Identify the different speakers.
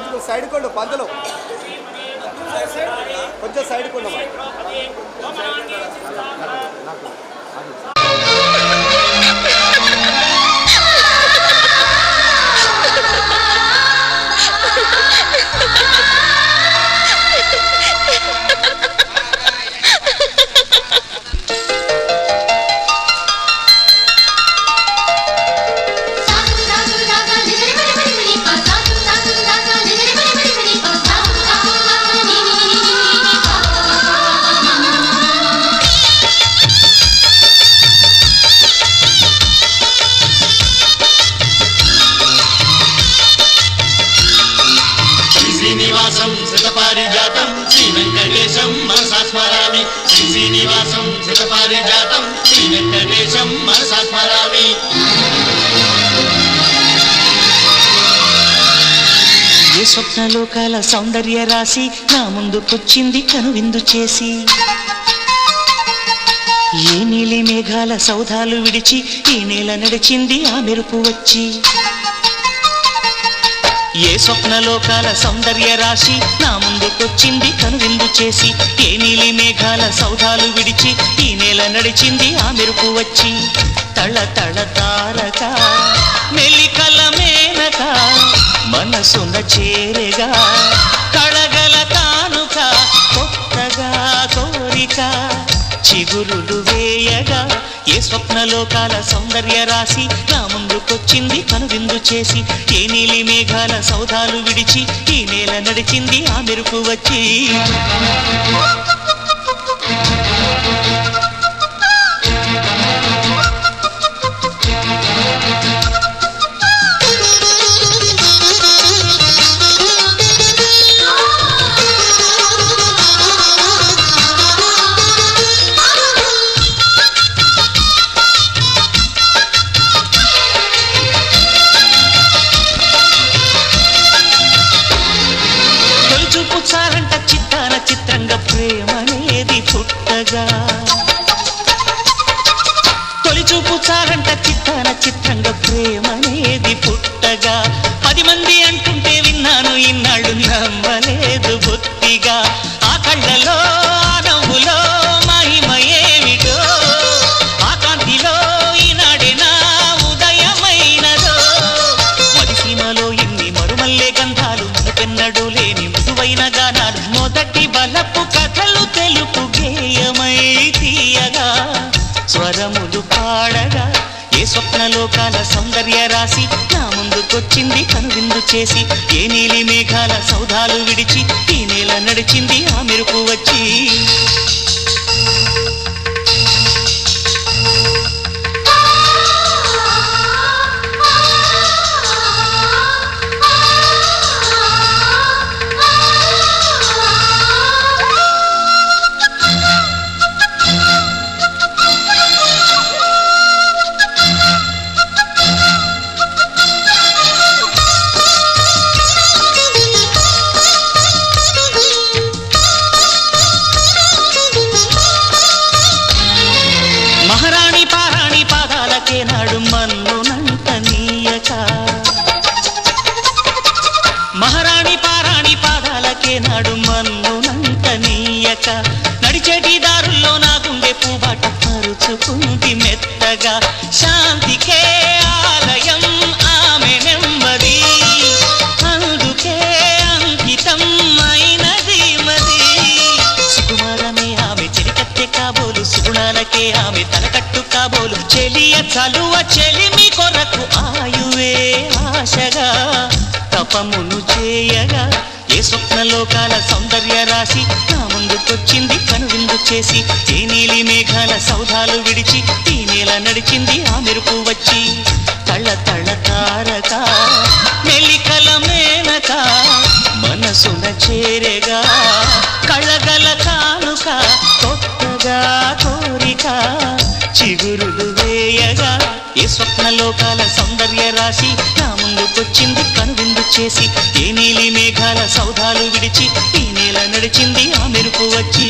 Speaker 1: కొంచెం సైడ్ కొండు పంతులు కొంచెం సైడ్ కొండమా
Speaker 2: శ్రీనివాసం శతపారిజాతం శ్రీ వెంకటేశం మనసా స్మరామి శ్రీనివాసం శతపారిజాతం శ్రీ వెంకటేశం మనసా స్మరామి
Speaker 3: ఏ స్వప్నలోకాల సౌందర్య రాశి నా ముందుకొచ్చింది కనువిందు చేసి ఏ నీలి మేఘాల సౌధాలు విడిచి ఈ నేల నడిచింది ఆ మెరుపు వచ్చి ఏ స్వప్నలోకాల సౌందర్య రాశి నా ముందుకొచ్చింది కనువిందు చేసి ఏ నీలి మేఘాల సౌధాలు విడిచి ఈ నేల నడిచింది ఆ మెరుపు వచ్చి తళ తళ తారక మెలికల మేనక మనసున చేరగా కళగల కానుక కొత్తగా కోరిక చిగురులు వేయగా ఏ స్వప్నలోకాల సౌందర్య రాశి నా ముందుకొచ్చింది కనువిందు చేసి ఏ నీలి మేఘాల సౌధాలు విడిచి ఈ నేల నడిచింది ఆ మెరుపు వచ్చి చిత్రంగా ప్రేమనేది పుట్టగా తొలి చూపు చాలంట చిత్రంగా ప్రేమనేది పుట్టగా 10 మంది అంటుంటే విన్నాను ఇన్నాళ్ళు నమ్మలేదు బొత్తిగా ఆ కళ్ళలో ఆ నవ్వులో మహిమ ఏమిటో ఆ కాంతిలో ఈనాడే నా ఉదయమైనదో మదిసీమలో ఇన్ని మరుమల్లే గంధాలు పెన్నడు లేని మృదువైన గానాలు మొదటి బలపు కథలు తెలుపు గేయమై తీయగా స్వరములు పాడగా ఏ స్వప్నలోకాల సౌందర్య రాశి నా ముందుకొచ్చింది కనువిందు చేసి ఏ నీలి మేఘాల సౌధాలు విడిచి ఈ నేల నడిచింది ఆ మెరుపు వచ్చి నాడు మన్నునంట నీయక మహారాణి పారాణి పాదాలకే నాడు మన్నునంట నీయక నడిచేటి దారుల్లో నా గుండె పూబాట పరుచుకుంది మెత్తగా శాంతికే ఆలయం ఆమె నెమ్మది అందుకే అంకితం అయినది మది సుకుమారమే ఆమె చెలికత్తె కాబోలు సుగుణాలకే ఆమె తలకట్టు కాబోలు చెలియ చలువ చెలిమి కొరకు ఆయువే ఆశగా తపమును చేయగా ఏ స్వప్నలోకాల సౌందర్య రాశి నా ముందుకొచ్చింది కనువిందు చేసి ఏ నీలి మేఘాల సౌధాలు విడిచి ఈ నేల నడిచింది ఆ మెరుపు వచ్చి తళ తళ తారక మెలికల మేనక మనసున చేరగా కళగల కానుక కొత్తగా కోరిక చిగురులు వేయగా ఏ స్వప్నలోకాల సౌందర్య రాశి నా ముందుకొచ్చింది కనువిందు చేసి ఏ నీలి మేఘాల సౌధాలు విడిచి ఈ నేల నడిచింది ఆ మెరుపు వచ్చి